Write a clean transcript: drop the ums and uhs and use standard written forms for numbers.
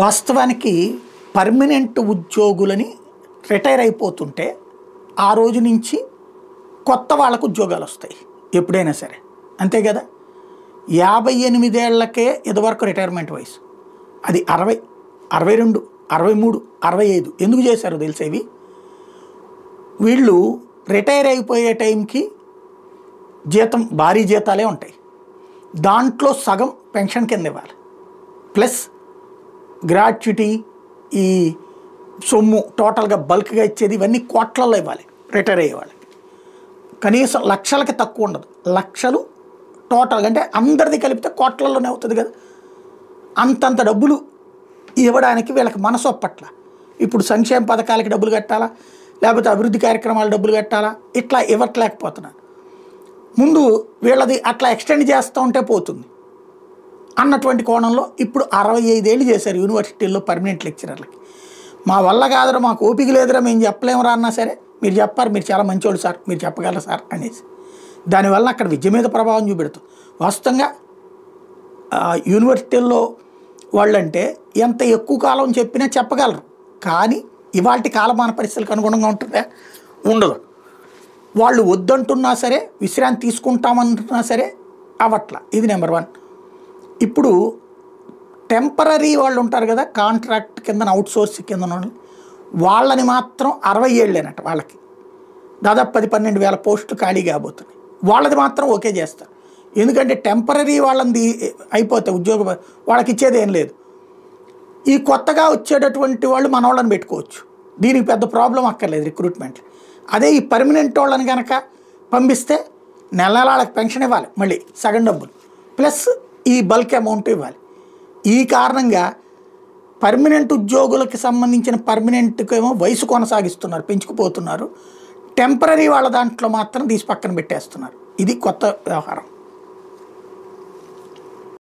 వాస్తవానికి పర్మనెంట్ ఉద్యోగులని రిటైర్ అయిపోతుంటే ఆ రోజు నుంచి కొత్త వాళ్ళకు ఉద్యోగాలు వస్తాయి ఎప్పుడైనా సరే, అంతే కదా. 58 ఏళ్లకే ఇదివరకు రిటైర్మెంట్ వయసు, అది 60, 62, 63, 65 ఎందుకు చేశారో తెలిసేవి. వీళ్ళు రిటైర్ అయిపోయే టైంకి జీతం భారీ జీతాలే ఉంటాయి, దాంట్లో సగం పెన్షన్ కింద ఇవ్వాలి, ప్లస్ గ్రాట్యుటీ ఈ సొమ్ము టోటల్గా బల్క్గా ఇచ్చేది ఇవన్నీ కోట్లలో ఇవ్వాలి. రిటైర్ అయ్యే వాళ్ళకి కనీసం లక్షలకి తక్కువ ఉండదు, లక్షలు టోటల్గా అంటే అందరిది కలిపితే కోట్లలోనే అవుతుంది కదా. అంతంత డబ్బులు ఇవ్వడానికి వీళ్ళకి మనసు ఒప్పట్ల. ఇప్పుడు సంక్షేమ పథకాలకి డబ్బులు కట్టాలా, లేకపోతే అభివృద్ధి కార్యక్రమాలు డబ్బులు కట్టాలా, ఇట్లా ఇవ్వట్లేకపోతున్నారు. ముందు వీళ్ళది అట్లా ఎక్స్టెండ్ చేస్తూ ఉంటే పోతుంది అన్నటువంటి కోణంలో ఇప్పుడు 65 ఏళ్ళు చేశారు యూనివర్సిటీల్లో పర్మనెంట్ లెక్చరర్లకి. మా వల్ల కాదురా, మాకు ఓపిక లేదురా, మేము చెప్పలేమురా అన్నా సరే మీరు చెప్పారు, మీరు చాలా మంచోళ్ళు సార్, మీరు చెప్పగలరు సార్ అనేసి. దానివల్ల అక్కడ విద్య మీద ప్రభావం చూపెడుతుంది. వాస్తవంగా యూనివర్సిటీల్లో వాళ్ళంటే ఎంత ఎక్కువ కాలం చెప్పినా చెప్పగలరు, కానీ ఇవాళ కాలమాన పరిస్థితులకు అనుగుణంగా ఉంటుందా? ఉండదు. వాళ్ళు వద్దంటున్నా సరే, విశ్రాంతి తీసుకుంటామంటున్నా సరే అవట్లా. ఇది నెంబర్ 1. ఇప్పుడు టెంపరీ వాళ్ళు ఉంటారు కదా, కాంట్రాక్ట్ కింద అవుట్సోర్స్ కింద వాళ్ళని మాత్రం 60 ఏళ్ళేనట. వాళ్ళకి దాదాపు 10-12 వేల పోస్టులు ఖాళీ కాబోతున్నాయి. వాళ్ళది మాత్రం ఓకే చేస్తారు, ఎందుకంటే టెంపరీ వాళ్ళది అయిపోతే ఉద్యోగం వాళ్ళకి ఇచ్చేది ఏం లేదు. ఈ కొత్తగా వచ్చేటటువంటి వాళ్ళు మన వాళ్ళని పెట్టుకోవచ్చు, దీనికి పెద్ద ప్రాబ్లం అక్కర్లేదు రిక్రూట్మెంట్. అదే ఈ పర్మనెంట్ వాళ్ళని కనుక పంపిస్తే నెల వాళ్ళకి పెన్షన్ ఇవ్వాలి, మళ్ళీ సగం డబ్బులు ప్లస్ ఈ బల్క్ అమౌంట్ ఇవ్వాలి. ఈ కారణంగా పర్మనెంట్ ఉద్యోగులకు సంబంధించిన పర్మనెంట్కి ఏమో వయసు కొనసాగిస్తున్నారు, పెంచుకుపోతున్నారు. టెంపరీ వాళ్ళ దాంట్లో మాత్రం తీసి పక్కన పెట్టేస్తున్నారు. ఇది కొత్త వ్యవహారం.